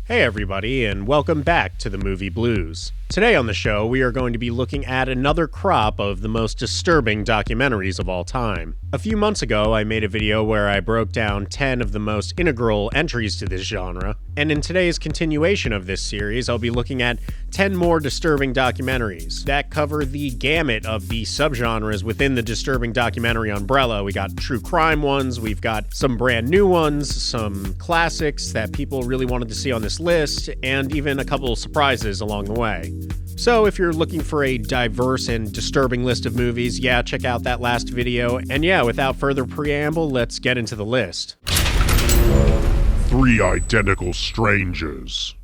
Hey everybody, and welcome back to the Movie Blues. Today on the show, we are going to be looking at another crop of the most disturbing documentaries of all time. A few months ago, I made a video where I broke down 10 of the most integral entries to this genre, and in today's continuation of this series, I'll be looking at 10 more disturbing documentaries that cover the gamut of the subgenres within the disturbing documentary umbrella. We got true crime ones, we've got some brand new ones, some classics that people really wanted to see on this list, and even a couple surprises along the way. So if you're looking for a diverse and disturbing list of movies, check out that last video. And without further preamble, let's get into the list. 3 Identical Strangers.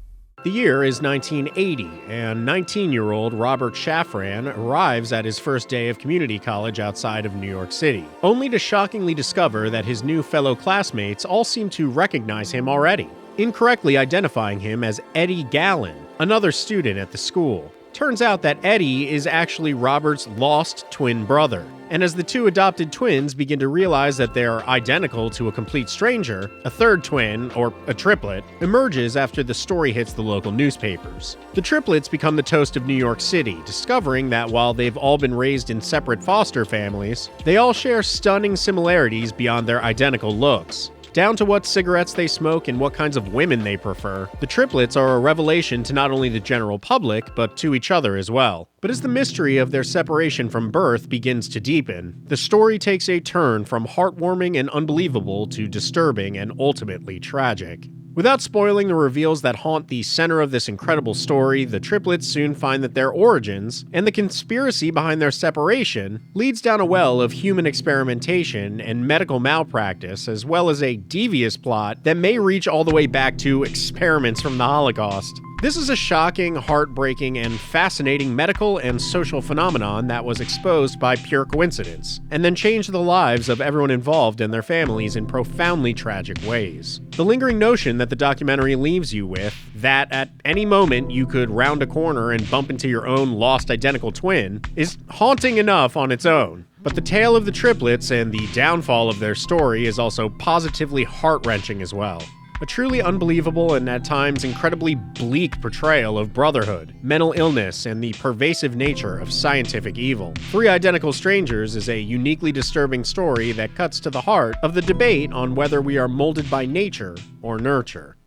The year is 1980, and 19-year-old Robert Shafran arrives at his first day of community college outside of New York City, only to shockingly discover that his new fellow classmates all seem to recognize him already, incorrectly identifying him as Eddie Gallen, another student at the school. Turns out that Eddie is actually Robert's lost twin brother. And as the two adopted twins begin to realize that they're identical to a complete stranger, a third twin, or a triplet, emerges after the story hits the local newspapers. The triplets become the toast of New York City, discovering that while they've all been raised in separate foster families, they all share stunning similarities beyond their identical looks. Down to what cigarettes they smoke and what kinds of women they prefer, the triplets are a revelation to not only the general public, but to each other as well. But as the mystery of their separation from birth begins to deepen, the story takes a turn from heartwarming and unbelievable to disturbing and ultimately tragic. Without spoiling the reveals that haunt the center of this incredible story, the triplets soon find that their origins, and the conspiracy behind their separation, leads down a well of human experimentation and medical malpractice, as well as a devious plot that may reach all the way back to experiments from the Holocaust. This is a shocking, heartbreaking, and fascinating medical and social phenomenon that was exposed by pure coincidence, and then changed the lives of everyone involved and their families in profoundly tragic ways. The lingering notion that the documentary leaves you with, that at any moment you could round a corner and bump into your own lost identical twin, is haunting enough on its own. But the tale of the triplets and the downfall of their story is also positively heart-wrenching as well. A truly unbelievable and at times incredibly bleak portrayal of brotherhood, mental illness, and the pervasive nature of scientific evil. 3 Identical Strangers is a uniquely disturbing story that cuts to the heart of the debate on whether we are molded by nature or nurture.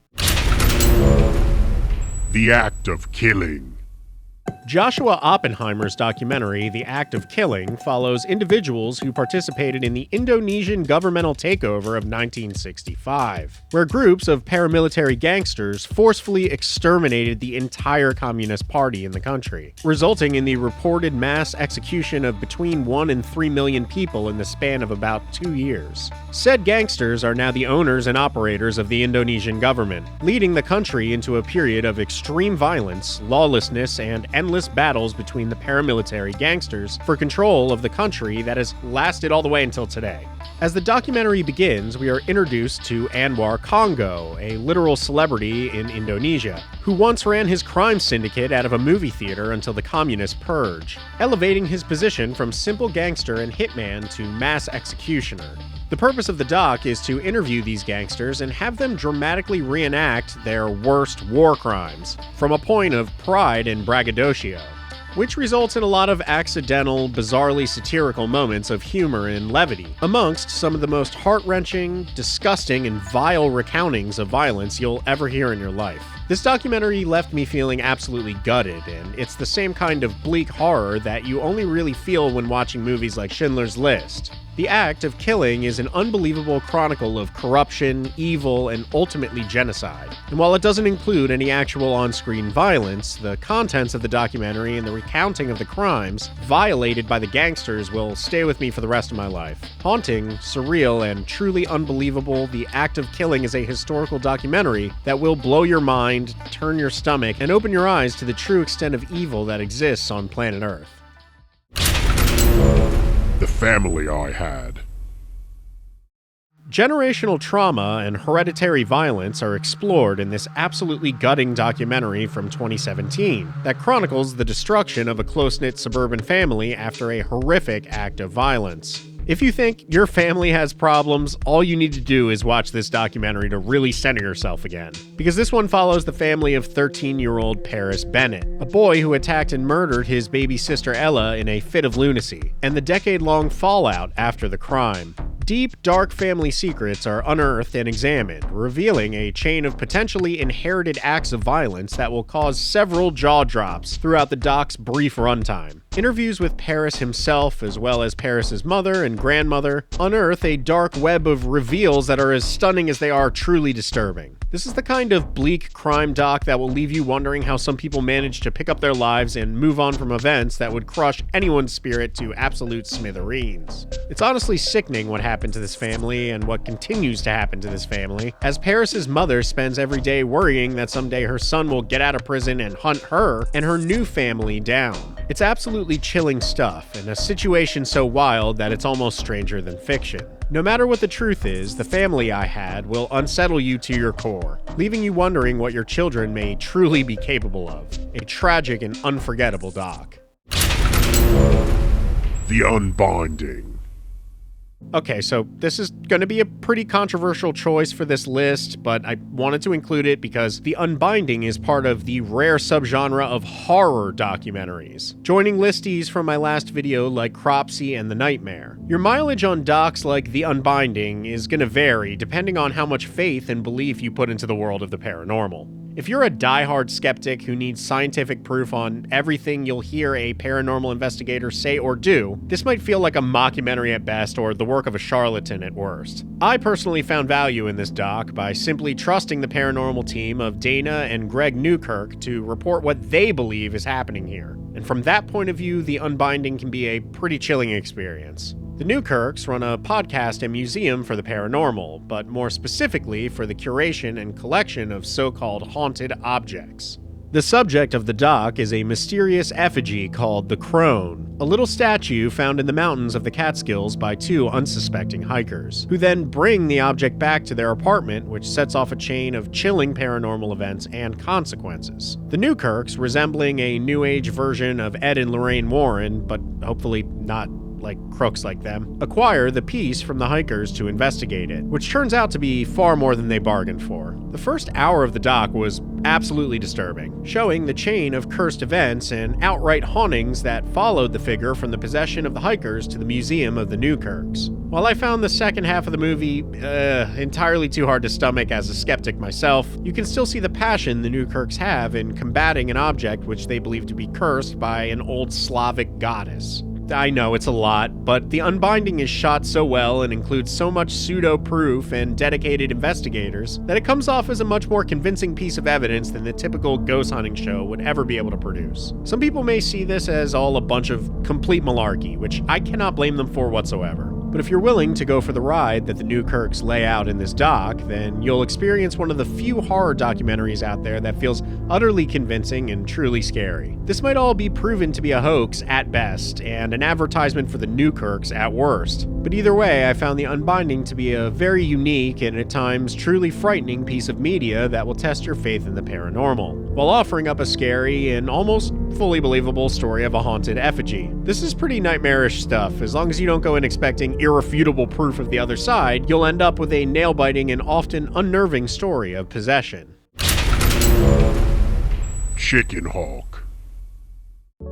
The Act of Killing. Joshua Oppenheimer's documentary, The Act of Killing, follows individuals who participated in the Indonesian governmental takeover of 1965, where groups of paramilitary gangsters forcefully exterminated the entire Communist Party in the country, resulting in the reported mass execution of between 1 and 3 million people in the span of about 2 years. Said gangsters are now the owners and operators of the Indonesian government, leading the country into a period of extreme violence, lawlessness, and endless battles between the paramilitary gangsters for control of the country that has lasted all the way until today. As the documentary begins, we are introduced to Anwar Congo, a literal celebrity in Indonesia, who once ran his crime syndicate out of a movie theater until the communist purge, elevating his position from simple gangster and hitman to mass executioner. The purpose of the doc is to interview these gangsters and have them dramatically reenact their worst war crimes, from a point of pride and braggadocio, which results in a lot of accidental, bizarrely satirical moments of humor and levity, amongst some of the most heart-wrenching, disgusting, and vile recountings of violence you'll ever hear in your life. This documentary left me feeling absolutely gutted, and it's the same kind of bleak horror that you only really feel when watching movies like Schindler's List. The Act of Killing is an unbelievable chronicle of corruption, evil, and ultimately genocide. And while it doesn't include any actual on-screen violence, the contents of the documentary and the recounting of the crimes violated by the gangsters will stay with me for the rest of my life. Haunting, surreal, and truly unbelievable, The Act of Killing is a historical documentary that will blow your mind, turn your stomach, and open your eyes to the true extent of evil that exists on planet Earth. The Family I Had. Generational trauma and hereditary violence are explored in this absolutely gutting documentary from 2017 that chronicles the destruction of a close-knit suburban family after a horrific act of violence. If you think your family has problems, all you need to do is watch this documentary to really center yourself again. Because this one follows the family of 13-year-old Paris Bennett, a boy who attacked and murdered his baby sister Ella in a fit of lunacy, and the decade-long fallout after the crime. Deep, dark family secrets are unearthed and examined, revealing a chain of potentially inherited acts of violence that will cause several jaw drops throughout the doc's brief runtime. Interviews with Paris himself, as well as Paris's mother and grandmother, unearth a dark web of reveals that are as stunning as they are truly disturbing. This is the kind of bleak crime doc that will leave you wondering how some people manage to pick up their lives and move on from events that would crush anyone's spirit to absolute smithereens. It's honestly sickening what happened to this family and what continues to happen to this family, as Paris's mother spends every day worrying that someday her son will get out of prison and hunt her and her new family down. It's absolutely chilling stuff, and a situation so wild that it's almost stranger than fiction. No matter what the truth is, The Family I Had will unsettle you to your core, leaving you wondering what your children may truly be capable of. A tragic and unforgettable doc. The Unbinding. Okay, so this is going to be a pretty controversial choice for this list, but I wanted to include it because The Unbinding is part of the rare subgenre of horror documentaries, joining listies from my last video like Cropsy and The Nightmare. Your mileage on docs like The Unbinding is going to vary depending on how much faith and belief you put into the world of the paranormal. If you're a diehard skeptic who needs scientific proof on everything you'll hear a paranormal investigator say or do, this might feel like a mockumentary at best or the work of a charlatan at worst. I personally found value in this doc by simply trusting the paranormal team of Dana and Greg Newkirk to report what they believe is happening here. And from that point of view, The Unbinding can be a pretty chilling experience. The Newkirks run a podcast and museum for the paranormal, but more specifically for the curation and collection of so-called haunted objects. The subject of the doc is a mysterious effigy called the Crone, a little statue found in the mountains of the Catskills by two unsuspecting hikers, who then bring the object back to their apartment, which sets off a chain of chilling paranormal events and consequences. The Newkirks, resembling a New Age version of Ed and Lorraine Warren, but hopefully not like crooks like them, acquire the piece from the hikers to investigate it, which turns out to be far more than they bargained for. The first hour of the doc was absolutely disturbing, showing the chain of cursed events and outright hauntings that followed the figure from the possession of the hikers to the museum of the Newkirks. While I found the second half of the movie entirely too hard to stomach as a skeptic myself, you can still see the passion the Newkirks have in combating an object which they believe to be cursed by an old Slavic goddess. I know it's a lot, but The Unbinding is shot so well and includes so much pseudo-proof and dedicated investigators that it comes off as a much more convincing piece of evidence than the typical ghost hunting show would ever be able to produce. Some people may see this as all a bunch of complete malarkey, which I cannot blame them for whatsoever. But if you're willing to go for the ride that the Newkirks lay out in this doc, then you'll experience one of the few horror documentaries out there that feels utterly convincing and truly scary. This might all be proven to be a hoax at best, and an advertisement for the Newkirks at worst. But either way, I found The Unbinding to be a very unique and at times truly frightening piece of media that will test your faith in the paranormal, while offering up a scary and almost fully believable story of a haunted effigy. This is pretty nightmarish stuff. As long as you don't go in expecting irrefutable proof of the other side, you'll end up with a nail-biting and often unnerving story of possession. Chickenhawk.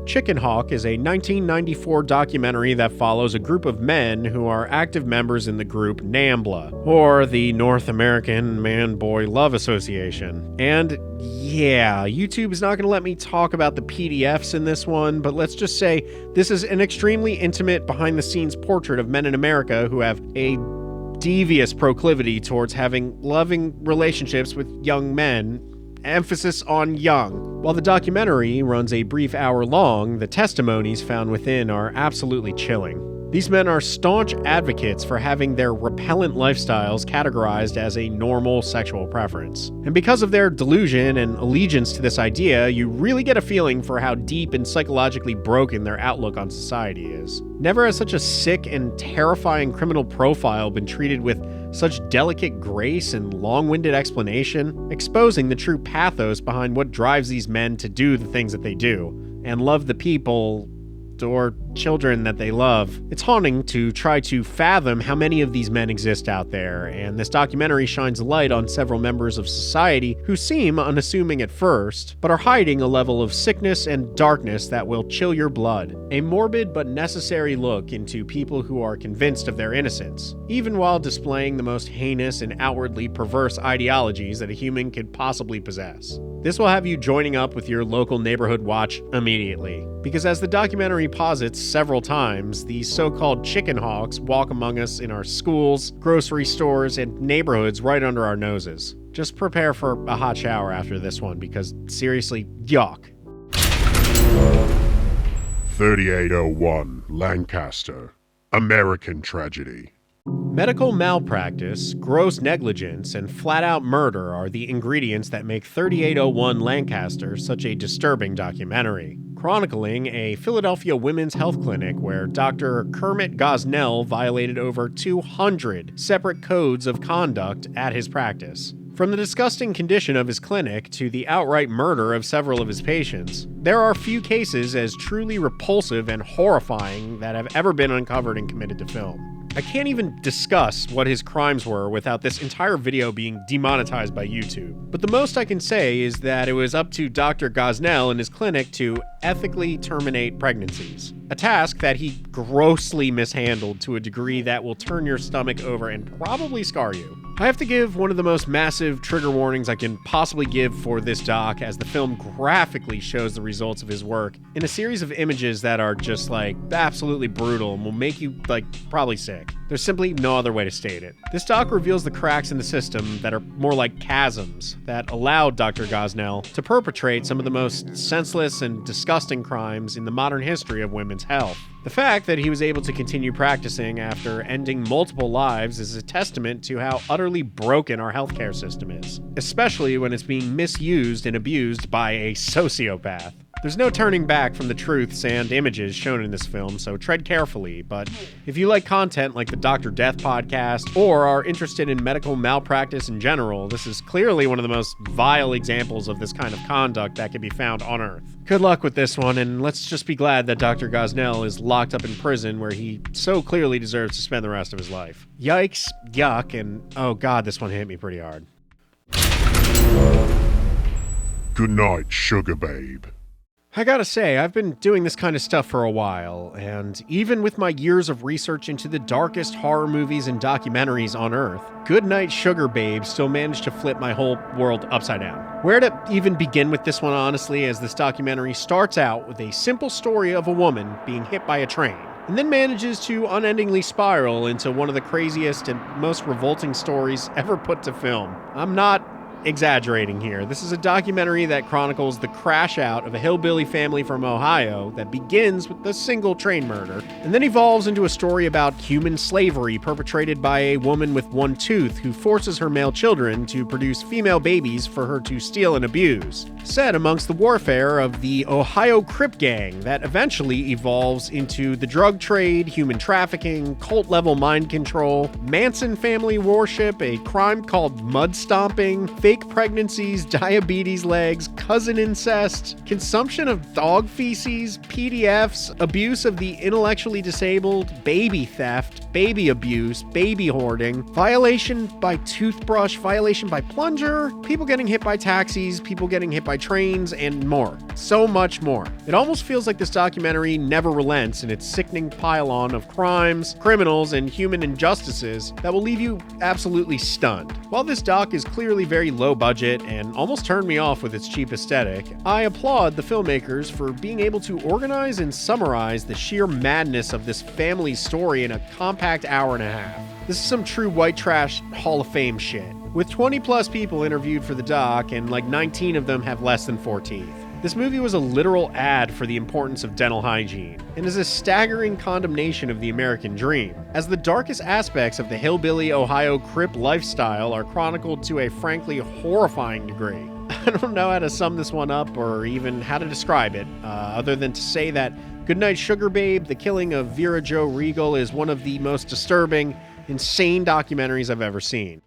Chickenhawk is a 1994 documentary that follows a group of men who are active members in the group NAMBLA, or the North American Man-Boy Love Association. And yeah, YouTube is not going to let me talk about the PDFs in this one, but let's just say this is an extremely intimate behind-the-scenes portrait of men in America who have a devious proclivity towards having loving relationships with young men. Emphasis on young. While the documentary runs a brief hour long, the testimonies found within are absolutely chilling. These men are staunch advocates for having their repellent lifestyles categorized as a normal sexual preference. And because of their delusion and allegiance to this idea, you really get a feeling for how deep and psychologically broken their outlook on society is. Never has such a sick and terrifying criminal profile been treated with such delicate grace and long-winded explanation, exposing the true pathos behind what drives these men to do the things that they do, and love the people child or children that they love. It's haunting to try to fathom how many of these men exist out there, and this documentary shines light on several members of society who seem unassuming at first, but are hiding a level of sickness and darkness that will chill your blood. A morbid but necessary look into people who are convinced of their innocence, even while displaying the most heinous and outwardly perverse ideologies that a human could possibly possess. This will have you joining up with your local neighborhood watch immediately, because as the documentary posits several times, these so-called Chickenhawks walk among us in our schools, grocery stores, and neighborhoods right under our noses. Just prepare for a hot shower after this one, because seriously, yuck. 3801 Lancaster. American tragedy. Medical malpractice, gross negligence, and flat-out murder are the ingredients that make 3801 Lancaster such a disturbing documentary, chronicling a Philadelphia women's health clinic where Dr. Kermit Gosnell violated over 200 separate codes of conduct at his practice. From the disgusting condition of his clinic to the outright murder of several of his patients, there are few cases as truly repulsive and horrifying that have ever been uncovered and committed to film. I can't even discuss what his crimes were without this entire video being demonetized by YouTube. But the most I can say is that it was up to Dr. Gosnell and his clinic to ethically terminate pregnancies. A task that he grossly mishandled to a degree that will turn your stomach over and probably scar you. I have to give one of the most massive trigger warnings I can possibly give for this doc, as the film graphically shows the results of his work in a series of images that are just absolutely brutal and will make you probably sick. There's simply no other way to state it. This doc reveals the cracks in the system that are more like chasms that allowed Dr. Gosnell to perpetrate some of the most senseless and disgusting crimes in the modern history of women's health. The fact that he was able to continue practicing after ending multiple lives is a testament to how utterly broken our healthcare system is, especially when it's being misused and abused by a sociopath. There's no turning back from the truths and images shown in this film, so tread carefully, but if you like content like the Dr. Death podcast or are interested in medical malpractice in general, this is clearly one of the most vile examples of this kind of conduct that can be found on Earth. Good luck with this one, and let's just be glad that Dr. Gosnell is locked up in prison where he so clearly deserves to spend the rest of his life. Yikes, yuck, and oh god, this one hit me pretty hard. Good night, sugar babe. I gotta say, I've been doing this kind of stuff for a while, and even with my years of research into the darkest horror movies and documentaries on Earth, Goodnight Sugar Babe still managed to flip my whole world upside down. Where to even begin with this one, honestly, as this documentary starts out with a simple story of a woman being hit by a train, and then manages to unendingly spiral into one of the craziest and most revolting stories ever put to film. I'm not exaggerating here. This is a documentary that chronicles the crash out of a hillbilly family from Ohio that begins with a single train murder and then evolves into a story about human slavery perpetrated by a woman with one tooth who forces her male children to produce female babies for her to steal and abuse, set amongst the warfare of the Ohio Crip Gang that eventually evolves into the drug trade, human trafficking, cult-level mind control, Manson family worship, a crime called mud stomping, fake pregnancies, diabetes legs, cousin incest, consumption of dog feces, PDFs, abuse of the intellectually disabled, baby theft, baby abuse, baby hoarding, violation by toothbrush, violation by plunger, people getting hit by taxis, people getting hit by trains, and more. So much more. It almost feels like this documentary never relents in its sickening pile-on of crimes, criminals, and human injustices that will leave you absolutely stunned. While this doc is clearly very low budget and almost turned me off with its cheap aesthetic, I applaud the filmmakers for being able to organize and summarize the sheer madness of this family's story in a compact hour and a half. This is some true white trash Hall of Fame shit. With 20 plus people interviewed for the doc, and 19 of them have less than 4 teeth. This movie was a literal ad for the importance of dental hygiene, and is a staggering condemnation of the American dream, as the darkest aspects of the hillbilly Ohio Crip lifestyle are chronicled to a frankly horrifying degree. I don't know how to sum this one up or even how to describe it, other than to say that Goodnight Sugar Babe, The Killing of Vera Jo Regal, is one of the most disturbing, insane documentaries I've ever seen.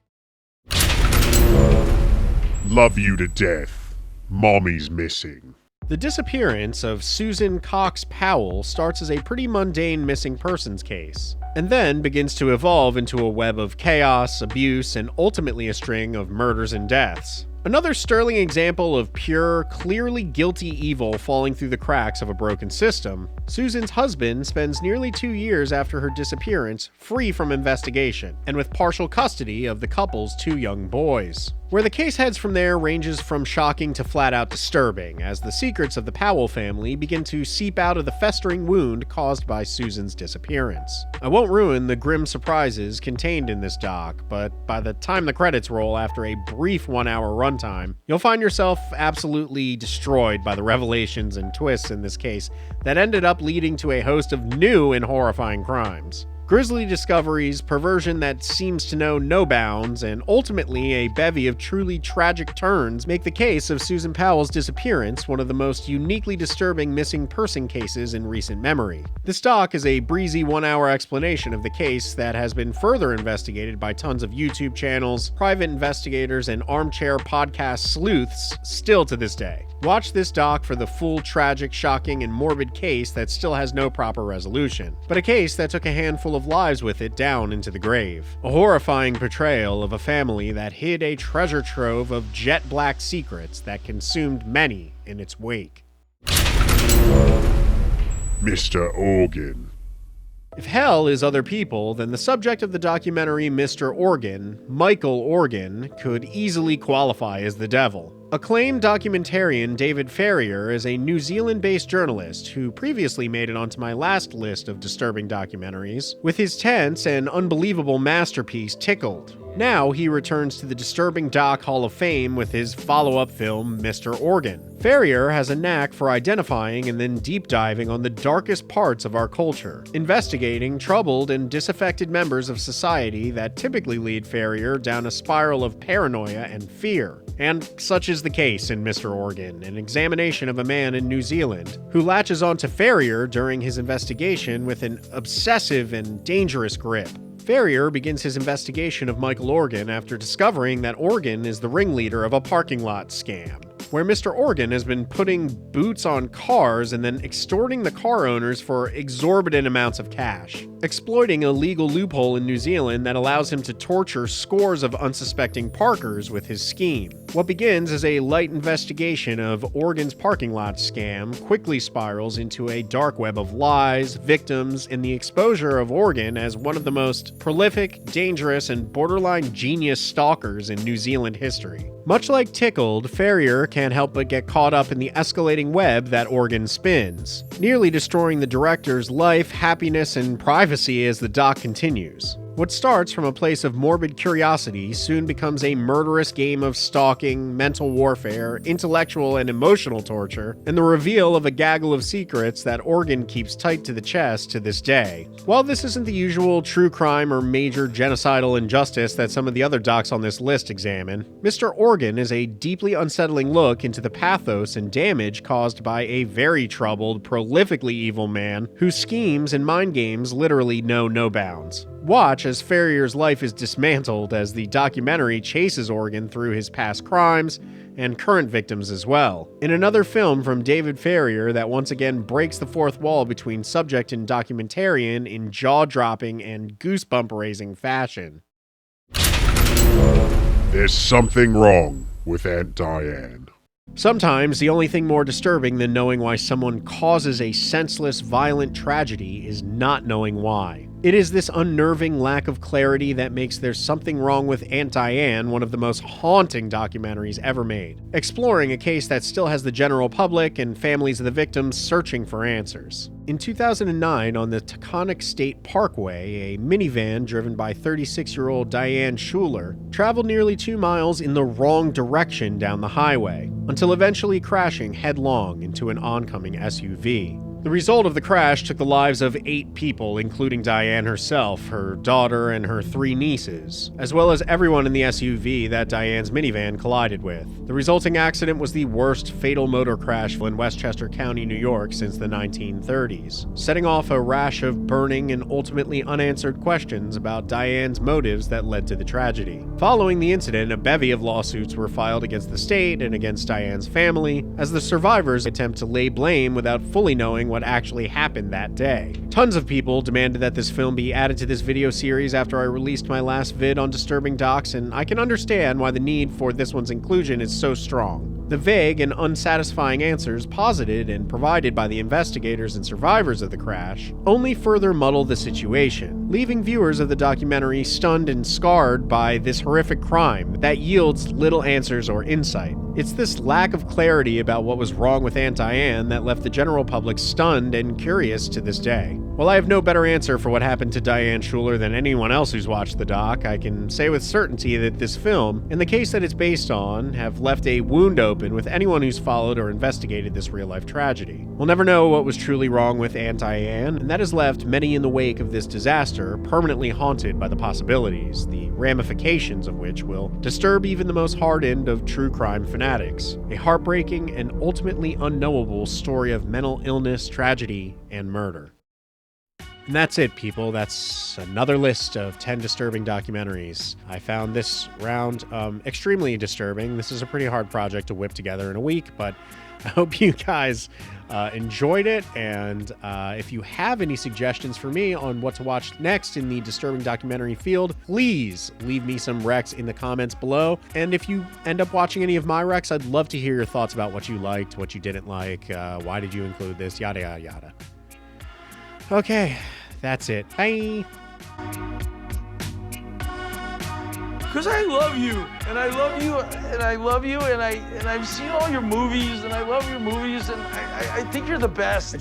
Love you to death. Mommy's missing. The disappearance of Susan Cox Powell starts as a pretty mundane missing persons case, and then begins to evolve into a web of chaos, abuse, and ultimately a string of murders and deaths. Another sterling example of pure, clearly guilty evil falling through the cracks of a broken system, Susan's husband spends nearly 2 years after her disappearance free from investigation, and with partial custody of the couple's 2 young boys. Where the case heads from there ranges from shocking to flat-out disturbing, as the secrets of the Powell family begin to seep out of the festering wound caused by Susan's disappearance. I won't ruin the grim surprises contained in this doc, but by the time the credits roll after a brief 1-hour runtime, you'll find yourself absolutely destroyed by the revelations and twists in this case that ended up leading to a host of new and horrifying crimes. Grisly discoveries, perversion that seems to know no bounds, and ultimately a bevy of truly tragic turns make the case of Susan Powell's disappearance one of the most uniquely disturbing missing person cases in recent memory. This doc is a breezy 1-hour explanation of the case that has been further investigated by tons of YouTube channels, private investigators, and armchair podcast sleuths still to this day. Watch this doc for the full tragic, shocking, and morbid case that still has no proper resolution, but a case that took a handful of lives with it down into the grave. A horrifying portrayal of a family that hid a treasure trove of jet black secrets that consumed many in its wake. Mr. Organ. If hell is other people, then the subject of the documentary Mr. Organ, Michael Organ, could easily qualify as the devil. Acclaimed documentarian David Farrier is a New Zealand-based journalist who previously made it onto my last list of disturbing documentaries with his tense and unbelievable masterpiece Tickled. Now he returns to the Disturbing Doc Hall of Fame with his follow-up film Mr. Organ. Farrier has a knack for identifying and then deep diving on the darkest parts of our culture, investigating troubled and disaffected members of society that typically lead Farrier down a spiral of paranoia and fear. And such is the case in Mr. Organ, an examination of a man in New Zealand who latches onto Farrier during his investigation with an obsessive and dangerous grip. Farrier begins his investigation of Michael Organ after discovering that Organ is the ringleader of a parking lot scam, where Mr. Organ has been putting boots on cars and then extorting the car owners for exorbitant amounts of cash, exploiting a legal loophole in New Zealand that allows him to torture scores of unsuspecting parkers with his scheme. What begins as a light investigation of Organ's parking lot scam quickly spirals into a dark web of lies, victims, and the exposure of Organ as one of the most prolific, dangerous, and borderline genius stalkers in New Zealand history. Much like Tickled, Farrier can't help but get caught up in the escalating web that Organ spins, nearly destroying the director's life, happiness, and privacy as the doc continues. What starts from a place of morbid curiosity soon becomes a murderous game of stalking, mental warfare, intellectual and emotional torture, and the reveal of a gaggle of secrets that Organ keeps tight to the chest to this day. While this isn't the usual true crime or major genocidal injustice that some of the other docs on this list examine, Mr. Organ is a deeply unsettling look into the pathos and damage caused by a very troubled, prolifically evil man whose schemes and mind games literally know no bounds. Watch as Farrier's life is dismantled as the documentary chases Organ through his past crimes and current victims as well. In another film from David Farrier that once again breaks the fourth wall between subject and documentarian in jaw-dropping and goosebump-raising fashion. There's something wrong with Aunt Diane. Sometimes the only thing more disturbing than knowing why someone causes a senseless, violent tragedy is not knowing why. It is this unnerving lack of clarity that makes There's Something Wrong with Aunt Diane one of the most haunting documentaries ever made, exploring a case that still has the general public and families of the victims searching for answers. In 2009, on the Taconic State Parkway, a minivan driven by 36-year-old Diane Schuler traveled nearly 2 miles in the wrong direction down the highway, until eventually crashing headlong into an oncoming SUV. The result of the crash took the lives of 8 people, including Diane herself, her daughter, and her 3 nieces, as well as everyone in the SUV that Diane's minivan collided with. The resulting accident was the worst fatal motor crash in Westchester County, New York since the 1930s, setting off a rash of burning and ultimately unanswered questions about Diane's motives that led to the tragedy. Following the incident, a bevy of lawsuits were filed against the state and against Diane's family, as the survivors attempt to lay blame without fully knowing what actually happened that day. Tons of people demanded that this film be added to this video series after I released my last vid on disturbing docs, and I can understand why the need for this one's inclusion is so strong. The vague and unsatisfying answers posited and provided by the investigators and survivors of the crash only further muddle the situation, leaving viewers of the documentary stunned and scarred by this horrific crime that yields little answers or insight. It's this lack of clarity about what was wrong with Aunt Diane that left the general public stunned and curious to this day. While I have no better answer for what happened to Diane Schuler than anyone else who's watched the doc, I can say with certainty that this film, and the case that it's based on, have left a wound open with anyone who's followed or investigated this real-life tragedy. We'll never know what was truly wrong with Aunt Diane, and that has left many in the wake of this disaster permanently haunted by the possibilities, the ramifications of which will disturb even the most hardened of true crime fanatics. A heartbreaking and ultimately unknowable story of mental illness, tragedy, and murder. And that's it, people. That's another list of 10 disturbing documentaries. I found this round extremely disturbing. This is a pretty hard project to whip together in a week, but I hope you guys enjoyed it. And if you have any suggestions for me on what to watch next in the disturbing documentary field, please leave me some recs in the comments below. And if you end up watching any of my recs, I'd love to hear your thoughts about what you liked, what you didn't like, why did you include this, yada, yada, yada. Okay, that's it. Bye. Because I love you, and I love you, and I love you, and I've seen all your movies, and I love your movies, and I think you're the best.